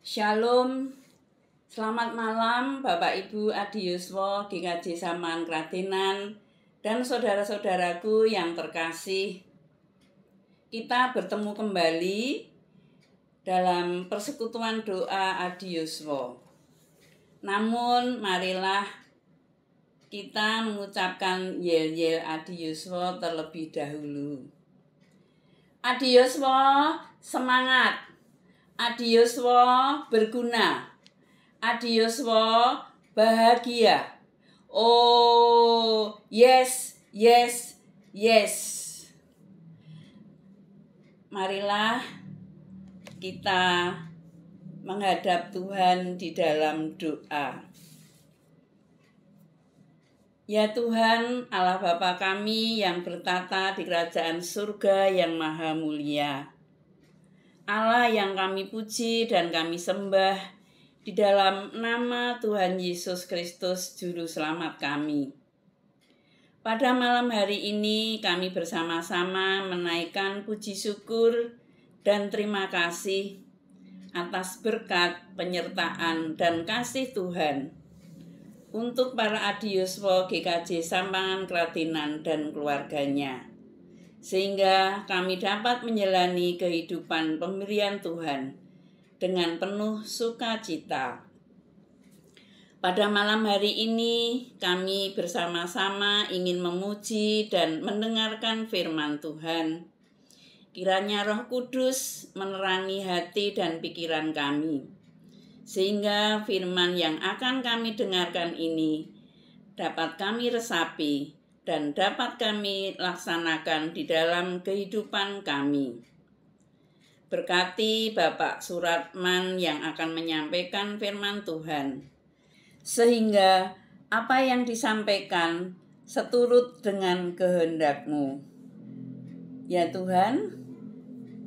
Shalom, selamat malam Bapak Ibu Adiyuswa GKJ Sampangan Kradenan dan saudara-saudaraku yang terkasih. Kita bertemu kembali dalam persekutuan doa Adiyuswa. Namun marilah kita mengucapkan yel-yel Adiyuswa terlebih dahulu. Adiyuswa semangat. Adiyuswa berguna, Adiyuswa bahagia. Oh, yes, yes, yes. Marilah kita menghadap Tuhan di dalam doa. Ya Tuhan, Allah Bapa kami yang bertata di kerajaan surga yang maha mulia. Allah yang kami puji dan kami sembah di dalam nama Tuhan Yesus Kristus Juru Selamat kami. Pada malam hari ini kami bersama-sama menaikkan puji syukur dan terima kasih atas berkat, penyertaan, dan kasih Tuhan untuk para Adiyuswa GKJ Sampangan Kradenan dan keluarganya, sehingga kami dapat menjalani kehidupan pemberian Tuhan dengan penuh sukacita. Pada malam hari ini kami bersama-sama ingin memuji dan mendengarkan firman Tuhan. Kiranya Roh Kudus menerangi hati dan pikiran kami, sehingga firman yang akan kami dengarkan ini dapat kami resapi dan dapat kami laksanakan di dalam kehidupan kami. Berkati Bapak Suratman yang akan menyampaikan firman Tuhan, sehingga apa yang disampaikan seturut dengan kehendak-Mu. Ya Tuhan,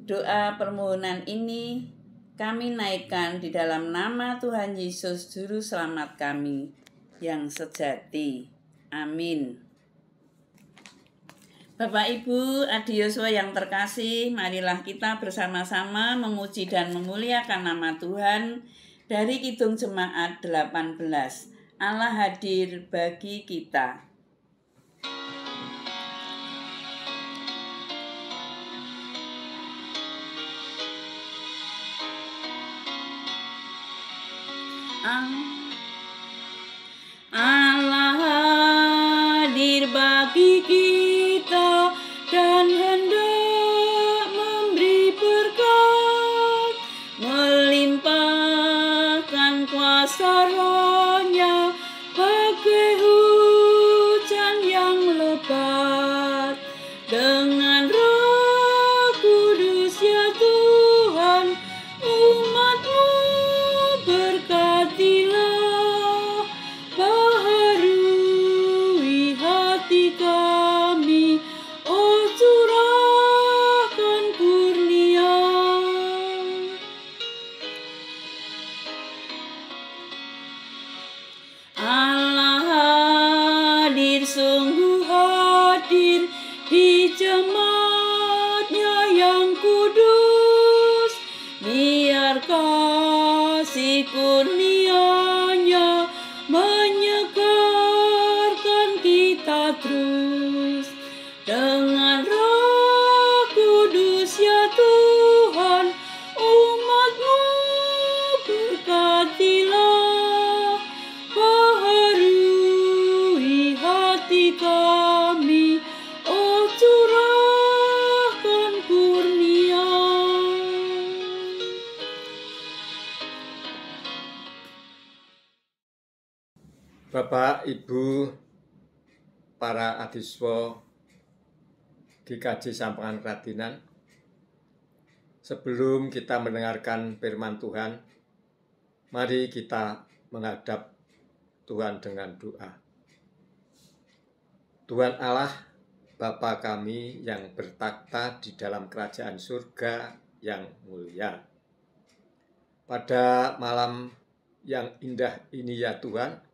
doa permohonan ini kami naikkan di dalam nama Tuhan Yesus Juru Selamat kami yang sejati. Amin. Bapak Ibu Adiyuswa yang terkasih, marilah kita bersama-sama memuji dan memuliakan nama Tuhan dari Kidung Jemaat 18. Allah hadir bagi kita. Allah hadir bagi kita dan hendak memberi berkat, melimpahkan kuasa Roh-Nya bagai hujan yang lebat. Dengan Roh Kudus ya Tuhan, umat-Mu berkatilah, baharui hati kami, oh curahkan kurnia. Allah hadir, sungguh hadir di jemaat-Nya yang kudus. Biar kasih kurnia-Nya menyegarkan kita terus. Dengan Roh Kudus ya Tuhan, umat-Mu berkatilah, baharui hati kami, oh curahkan kurnia. Bapak, Ibu, para Adiyuswa GKJ Sampangan Kradenan, sebelum kita mendengarkan firman Tuhan, mari kita menghadap Tuhan dengan doa. Tuhan Allah, Bapa kami yang bertakhta di dalam kerajaan surga yang mulia. Pada malam yang indah ini ya Tuhan,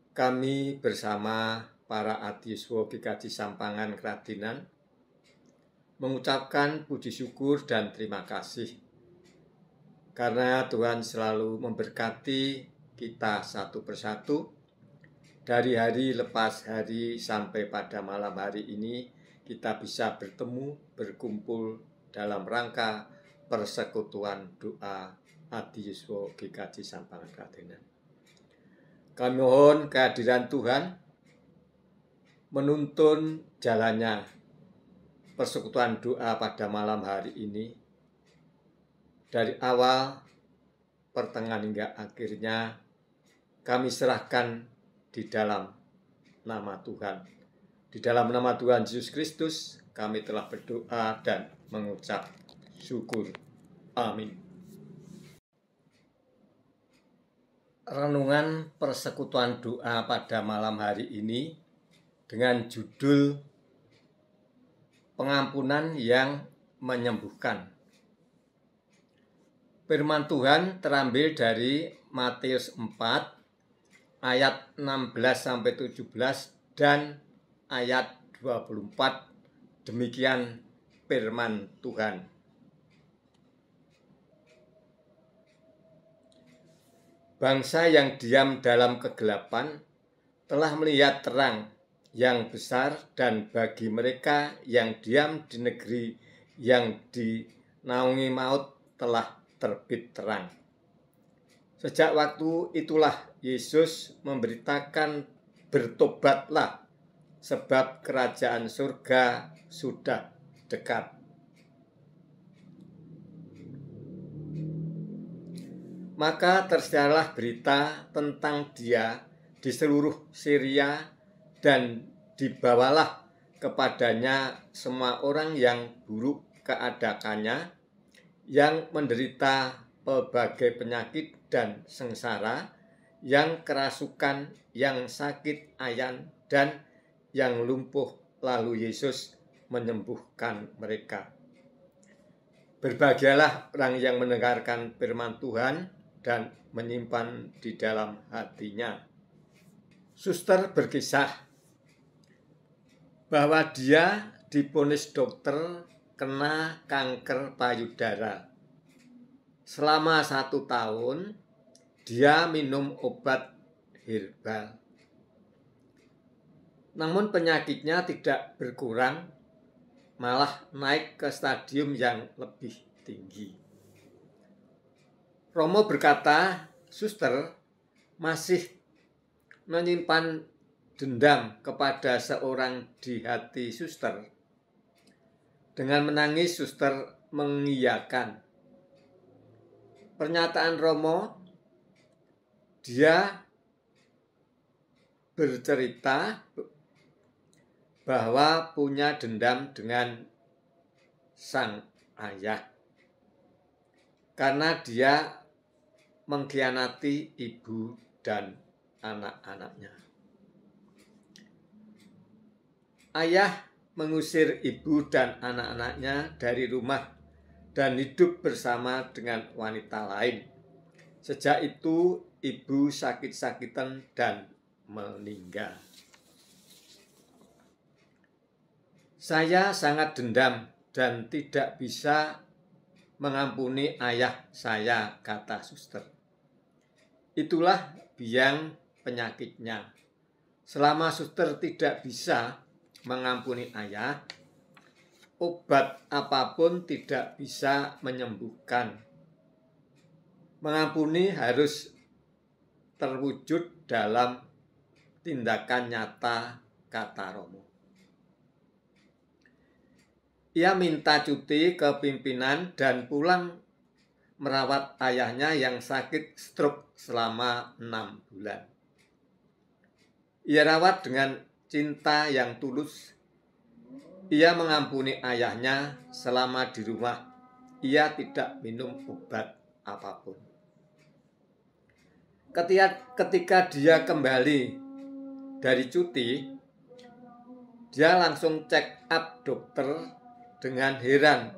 kami bersama para Adiyuswa GKJ Sampangan Kradenan mengucapkan puji syukur dan terima kasih karena Tuhan selalu memberkati kita satu persatu. Dari hari lepas hari sampai pada malam hari ini kita bisa bertemu, berkumpul dalam rangka persekutuan doa Adi Yuswo GKJ Sampangan Klaten. Kami mohon kehadiran Tuhan menuntun jalannya persekutuan doa pada malam hari ini. Dari awal, pertengahan hingga akhirnya kami serahkan di dalam nama Tuhan. Di dalam nama Tuhan Yesus Kristus kami telah berdoa dan mengucap syukur. Amin. Renungan persekutuan doa pada malam hari ini dengan judul Pengampunan yang Menyembuhkan. Firman Tuhan terambil dari Matius 4 ayat 16-17 dan ayat 24. Demikian firman Tuhan. Bangsa yang diam dalam kegelapan telah melihat terang yang besar, dan bagi mereka yang diam di negeri yang dinaungi maut telah terbit terang. Sejak waktu itulah Yesus memberitakan, bertobatlah, sebab kerajaan surga sudah dekat. Maka tersiarlah berita tentang Dia di seluruh Syria, dan dibawalah kepadanya semua orang yang buruk keadaannya, yang menderita pelbagai penyakit dan sengsara, yang kerasukan, yang sakit ayan, dan yang lumpuh, lalu Yesus menyembuhkan mereka. Berbahagialah orang yang mendengarkan firman Tuhan dan menyimpan di dalam hatinya. Suster berkisah bahwa dia divonis dokter kena kanker payudara. Selama 1 tahun, dia minum obat herbal. Namun penyakitnya tidak berkurang, malah naik ke stadium yang lebih tinggi. Romo berkata, suster masih menyimpan dendam kepada seorang di hati suster. Dengan menangis, suster mengiyakan pernyataan Romo. Dia bercerita bahwa punya dendam dengan sang ayah karena dia mengkhianati ibu dan anak-anaknya. Ayah mengusir ibu dan anak-anaknya dari rumah dan hidup bersama dengan wanita lain. Sejak itu ibu sakit-sakitan dan meninggal. Saya sangat dendam dan tidak bisa mengampuni ayah saya, kata suster. Itulah biang penyakitnya. Selama suster tidak bisa mengampuni ayah, obat apapun tidak bisa menyembuhkan. Mengampuni harus terwujud dalam tindakan nyata, kata Romo. Ia minta cuti ke pimpinan dan pulang merawat ayahnya yang sakit stroke selama 6 bulan. Ia rawat dengan cinta yang tulus. Ia mengampuni ayahnya selama di rumah. Ia tidak minum obat apapun. Ketika dia kembali dari cuti, dia langsung check up dokter. Dengan heran,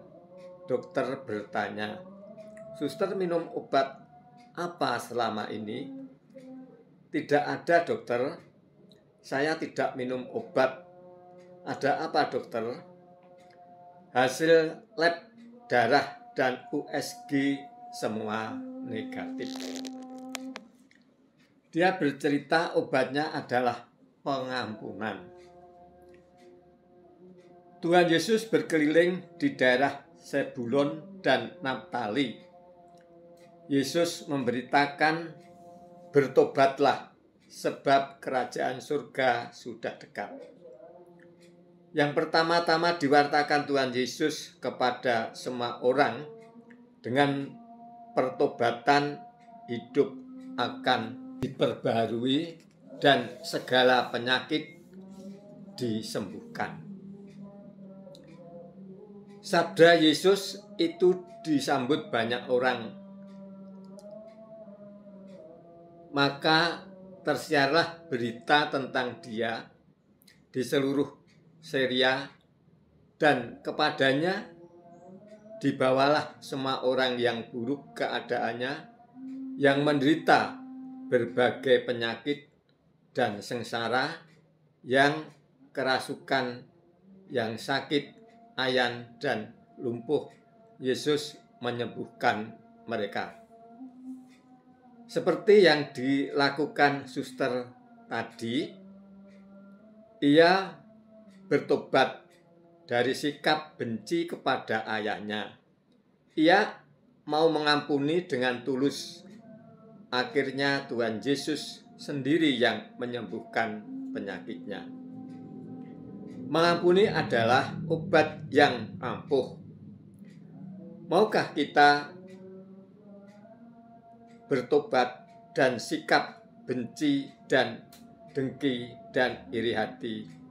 dokter bertanya, suster minum obat apa selama ini? Tidak ada, dokter. Saya tidak minum obat. Ada apa, dokter? Hasil lab darah dan USG semua negatif. Dia bercerita obatnya adalah pengampunan. Tuhan Yesus berkeliling di daerah Zebulon dan Naphtali. Yesus memberitakan, bertobatlah sebab kerajaan surga sudah dekat. Yang pertama-tama diwartakan Tuhan Yesus kepada semua orang dengan pertobatan hidup akan diperbaharui dan segala penyakit disembuhkan. Sabda Yesus itu disambut banyak orang. Maka tersiarlah berita tentang Dia di seluruh Syria, dan kepadanya dibawalah semua orang yang buruk keadaannya, yang menderita berbagai penyakit dan sengsara, yang kerasukan, yang sakit, ayan, dan lumpuh. Yesus menyembuhkan mereka. Seperti yang dilakukan suster tadi, ia bertobat dari sikap benci kepada ayahnya. Ia mau mengampuni dengan tulus. Akhirnya Tuhan Yesus sendiri yang menyembuhkan penyakitnya. Mengampuni adalah obat yang ampuh. Maukah kita bertobat dan sikap benci dan dengki dan iri hati?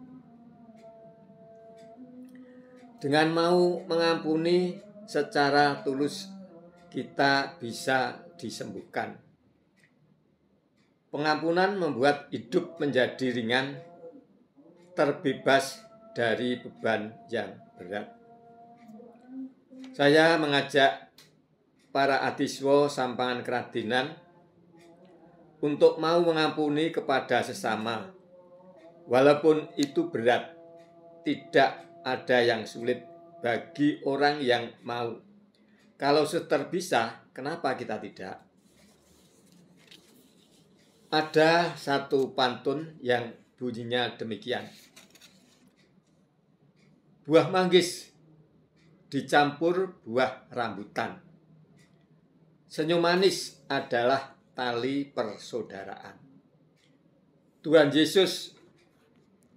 Dengan mau mengampuni secara tulus, kita bisa disembuhkan. Pengampunan membuat hidup menjadi ringan, terbebas dari beban yang berat. Saya mengajak para adiswa Sampangan Keradinan untuk mau mengampuni kepada sesama. Walaupun itu berat, tidak ada yang sulit bagi orang yang mau. Kalau suster bisa, kenapa kita tidak? Ada satu pantun yang bunyinya demikian. Buah manggis dicampur buah rambutan. Senyum manis adalah tali persaudaraan. Tuhan Yesus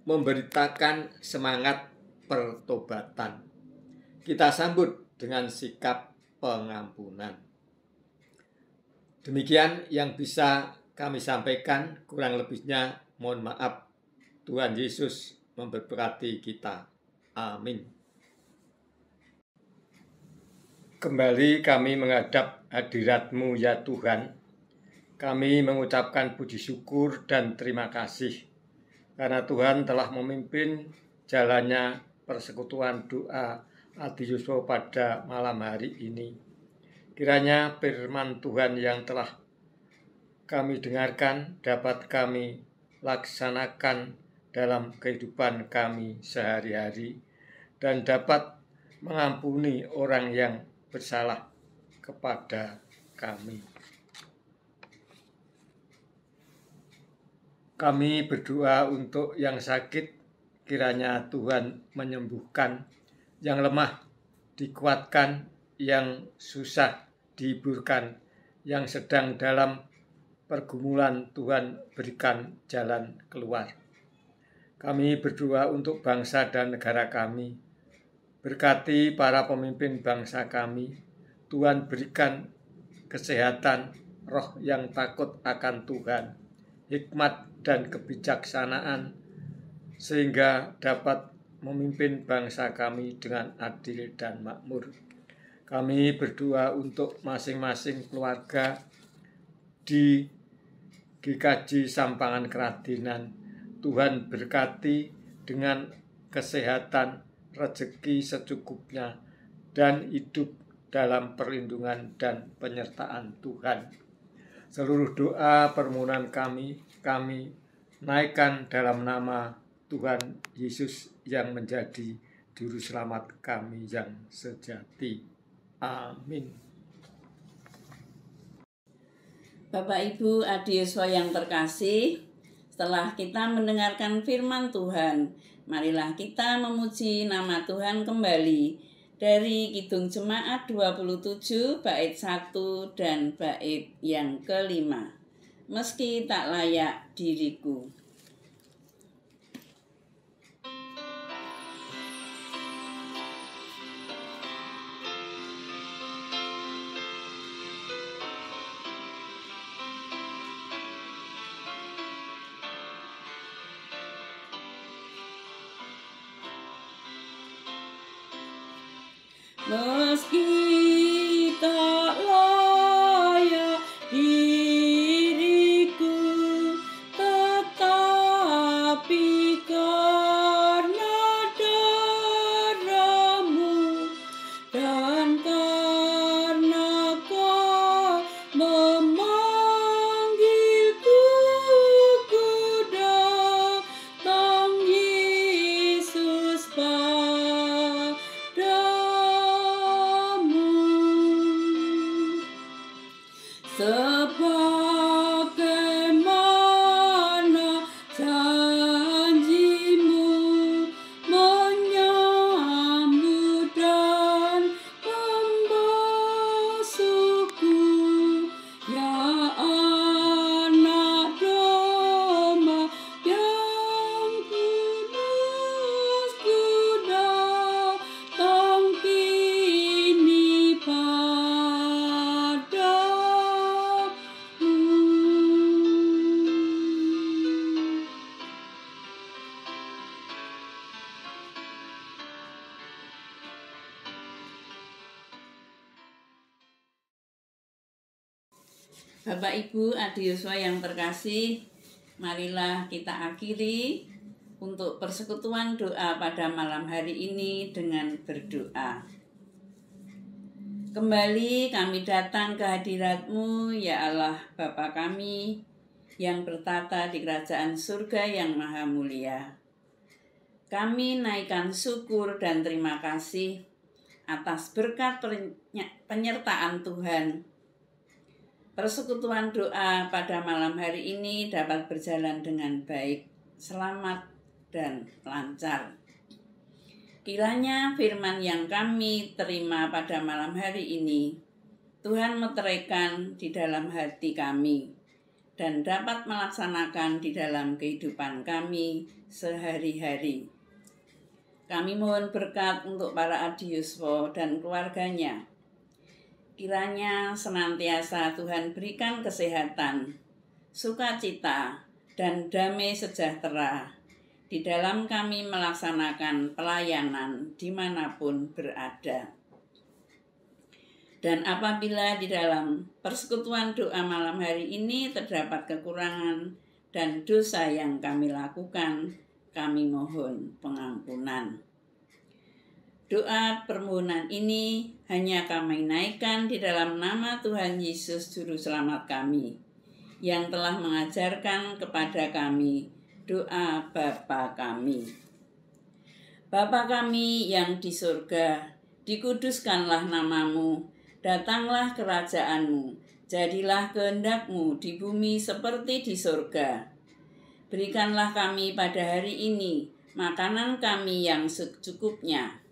memberitakan semangat pertobatan. Kita sambut dengan sikap pengampunan. Demikian yang bisa kami sampaikan, kurang lebihnya mohon maaf. Tuhan Yesus memberkati kita. Amin. Kembali kami menghadap hadirat-Mu ya Tuhan. Kami mengucapkan puji syukur dan terima kasih karena Tuhan telah memimpin jalannya persekutuan doa Adiyuswa pada malam hari ini. Kiranya firman Tuhan yang telah kami dengarkan dapat kami laksanakan dalam kehidupan kami sehari-hari dan dapat mengampuni orang yang bersalah kepada kami. Kami berdoa untuk yang sakit, kiranya Tuhan menyembuhkan, yang lemah dikuatkan, yang susah dihiburkan, yang sedang dalam pergumulan Tuhan berikan jalan keluar. Kami berdoa untuk bangsa dan negara kami. Berkati para pemimpin bangsa kami. Tuhan berikan kesehatan, roh yang takut akan Tuhan, hikmat dan kebijaksanaan, sehingga dapat memimpin bangsa kami dengan adil dan makmur. Kami berdoa untuk masing-masing keluarga di GKJ Sampangan Keradinan. Tuhan berkati dengan kesehatan, rezeki secukupnya, dan hidup dalam perlindungan dan penyertaan Tuhan. Seluruh doa permohonan kami naikkan dalam nama Tuhan Yesus yang menjadi Juru Selamat kami yang sejati. Amin. Bapak Ibu Adiyuswa yang terkasih, setelah kita mendengarkan firman Tuhan, marilah kita memuji nama Tuhan kembali dari Kidung Jemaat 27 bait 1 dan bait yang kelima. Meski tak layak diriku. Meski tak layak diriku, tetapi karena darah-Mu dan karena Kau memanggilku, ku datang Yesus sebagaimana janji-Mu menyambut dan membasuhku, ya anak domba yang kudus, ku datang kini Bapak Ibu Adiyuswa yang terkasih, marilah kita akhiri untuk persekutuan doa pada malam hari ini dengan berdoa. Kembali kami datang ke hadirat-Mu, ya Allah Bapa kami yang bertata di kerajaan surga yang maha mulia. Kami naikkan syukur dan terima kasih atas berkat penyertaan Tuhan. Persekutuan doa pada malam hari ini dapat berjalan dengan baik, selamat, dan lancar. Kiranya firman yang kami terima pada malam hari ini, Tuhan meteraikan di dalam hati kami, dan dapat melaksanakan di dalam kehidupan kami sehari-hari. Kami mohon berkat untuk para Adiyuswa dan keluarganya. Kiranya senantiasa Tuhan berikan kesehatan, sukacita, dan damai sejahtera di dalam kami melaksanakan pelayanan dimanapun berada. Dan apabila di dalam persekutuan doa malam hari ini terdapat kekurangan dan dosa yang kami lakukan, kami mohon pengampunan. Doa permohonan ini hanya kami naikkan di dalam nama Tuhan Yesus Juru Selamat kami, yang telah mengajarkan kepada kami doa Bapa kami. Bapa kami yang di surga, dikuduskanlah nama-Mu, datanglah kerajaan-Mu, jadilah kehendak-Mu di bumi seperti di surga. Berikanlah kami pada hari ini makanan kami yang secukupnya,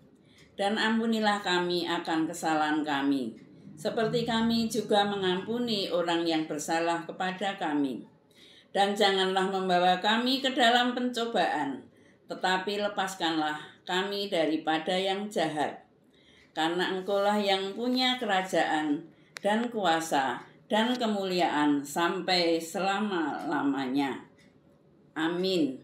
dan ampunilah kami akan kesalahan kami, seperti kami juga mengampuni orang yang bersalah kepada kami. Dan janganlah membawa kami ke dalam pencobaan, tetapi lepaskanlah kami daripada yang jahat. Karena Engkaulah yang punya kerajaan dan kuasa dan kemuliaan sampai selama-lamanya. Amin.